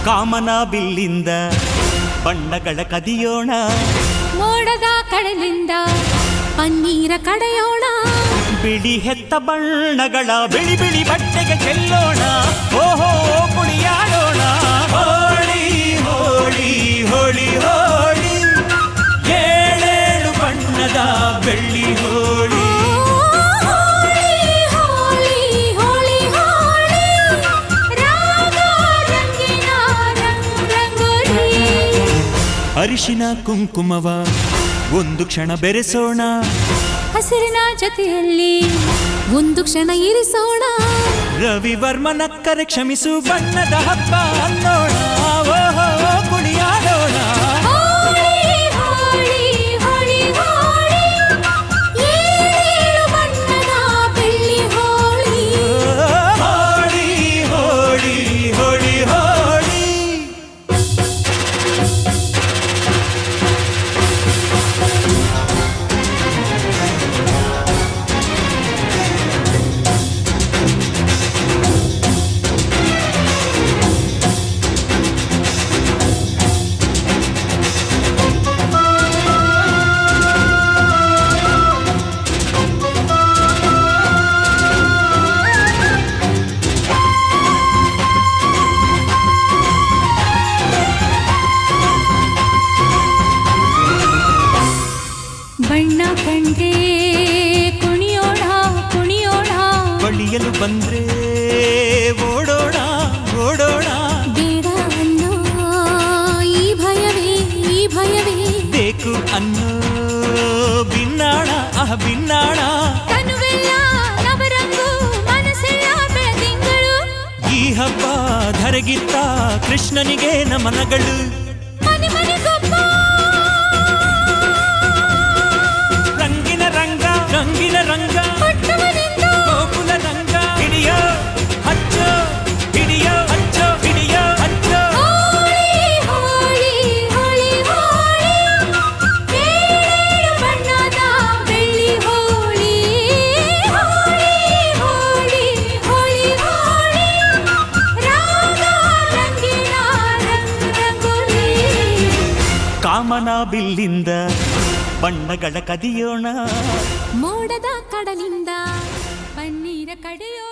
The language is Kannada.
ಕಾಮನ ಬಿಲ್ಲಿಂದ ಬಣ್ಣಗಳ ಕದಿಯೋಣ, ಮೋಡದ ಕಡಲಿಂದ ಪನ್ನೀರ ಕಡೆಯೋಣ, ಬಿಳಿ ಹೆತ್ತ ಬಣ್ಣಗಳ ಬಿಳಿ ಬಿಳಿ ಬಟ್ಟೆಗೆ ಚೆಲ್ಲೋಣ, ಓಹೋ ಕುಣಿಯಾಡೋಣ. ಹೋಳಿ ಹೋಳಿ ಹೋಳಿ ಹೋಳಿ, ಏಳೇಳು ಬಣ್ಣದ ಬೆಳ್ಳಿ ಹೋಳಿ. ಅರಿಶಿನ ಕುಂಕುಮವ ಒಂದು ಕ್ಷಣ ಬೆರೆಸೋಣ, ಹಸಿರಿನ ಜೊತೆಯಲ್ಲಿ ಒಂದು ಕ್ಷಣ ಇರಿಸೋಣ, ರವಿವರ್ಮನ ಕರೆ ಕ್ಷಮಿಸು ಬಣ್ಣದ ಹಬ್ಬ ಅನ್ನೋಣ, ಓಹೋ ಕುಣಿಯಾಡೋಣ. ಬಣ್ಣ ಕಂಡ್ರೆ ಕುಣಿಯೋಣ ಕುಣಿಯೋಣ, ಬಳಿಯಲು ಬಂದ್ರೆ ಓಡೋಣ ಓಡೋಣ, ಬೇಡ ಅನ್ನೋ ಈ ಭಯವೇ ಈ ಭಯವೇ, ಬೇಕು ಅನ್ನೋ ಬಿನ್ನಾಣ ಬಿನ್ನಾಣ, ತನುವೆಲ್ಲ ನವರಂಗು ಮನಸ್ಸೆಲ್ಲ ಬೆಳದಿಂಗಳು, ಈ ಹಬ್ಬ ಧರೆಗಿತ್ತ ಕೃಷ್ಣನಿಗೆ ನಮನಗಳು. ಮನೆ ಮನೆಗೊಬ್ಬ ರಂಗಿನ ರಂಗ ರಂಗಿನ ರಂಗ, ಪಟ್ಟಣದಿಂದ ಗೋಕುಲ ರಂಗ, ಹಿಡಿಯೋ ಹಚ್ಚೋ ಹಿಡಿಯೋ ಹಚ್ಚೋ ಹಿಡಿಯೋ ಹಚ್ಚೋ. ಹೋಳಿ ಹೋಳಿ ಹೋಳಿ ಹೋಳಿ, ಏಳೇಳು ಬಣ್ಣದ ಬೆಳ್ಳಿ ಹೋಳಿ, ಹೋಳಿ ಹೋಳಿ ಹೋಳಿ ಹೋಳಿ, ರಾಗ ರಂಗಿನ ರಂಗೋಲಿ. ಕಾಮನ ಬಿಲ್ಲಿಂದ ಬಣ್ಣಗಳ ಕದಿಯೋಣ, ಮೋಡದ ಕಡಲಿಂದ ಪನ್ನೀರ ಕಡೆಯೋ